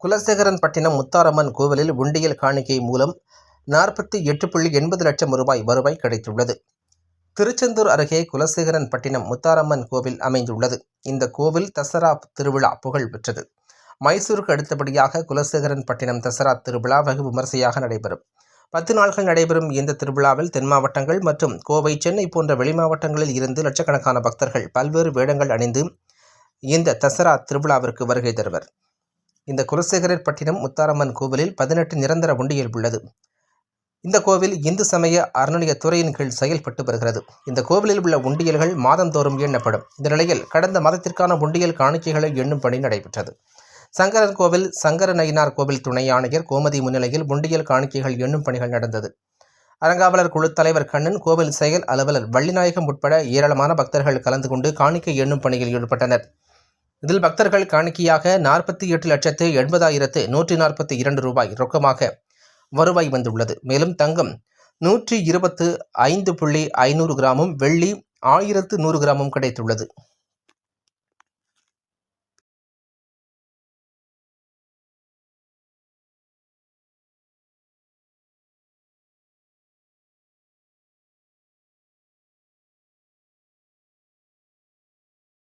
குலசேகரன்பட்டினம் முத்தாரம்மன் கோவிலில் உண்டியல் காணிக்கை மூலம் 48.80 லட்சம் ரூபாய் வருவாய் கிடைத்துள்ளது. திருச்செந்தூர் அருகே குலசேகரன்பட்டினம் முத்தாரம்மன் கோவில் அமைந்துள்ளது. இந்த கோவில் தசரா திருவிழா புகழ் பெற்றது. மைசூருக்கு அடுத்தபடியாக குலசேகரன்பட்டினம் தசரா திருவிழா வெகு விமர்சையாக நடைபெறும். 10 நாட்கள் நடைபெறும் இந்த திருவிழாவில் தென் மாவட்டங்கள் மற்றும் கோவை, சென்னை போன்ற வெளிமாவட்டங்களில் இருந்து லட்சக்கணக்கான பக்தர்கள் பல்வேறு வேடங்கள் அணிந்து இந்த தசரா திருவிழாவிற்கு வருகை தருவர். இந்த குலசேகரன்பட்டினம் முத்தாரம்மன் கோவிலில் 18 நிரந்தர உண்டியல் உள்ளது. இந்த கோவில் இந்து சமய அறநிலையத்துறையின் கீழ் செயல்பட்டு வருகிறது. இந்த கோவிலில் உள்ள உண்டியல்கள் மாதந்தோறும் எண்ணப்படும். இந்த நிலையில் கடந்த மாதத்திற்கான உண்டியல் காணிக்கைகளை எண்ணும் பணி நடைபெற்றது. சங்கரன் கோவில் சங்கர நயினார் கோவில் துணை ஆணையர் கோமதி முன்னிலையில் உண்டியல் காணிக்கைகள் எண்ணும் பணிகள் நடந்தது. அறங்காவலர் குழு தலைவர் கண்ணன், கோவில் செயல் அலுவலர் வள்ளிநாயகம் உட்பட ஏராளமான பக்தர்கள் கலந்து கொண்டு காணிக்கை எண்ணும் பணியில் ஈடுபட்டனர். இதில் பக்தர்கள் காணிக்கையாக 48,80,142 ரூபாய் ரொக்கமாக வருவாய் வந்துள்ளது. மேலும் தங்கம் 125.500 கிராமும், வெள்ளி 1100 கிராமும் கிடைத்துள்ளது.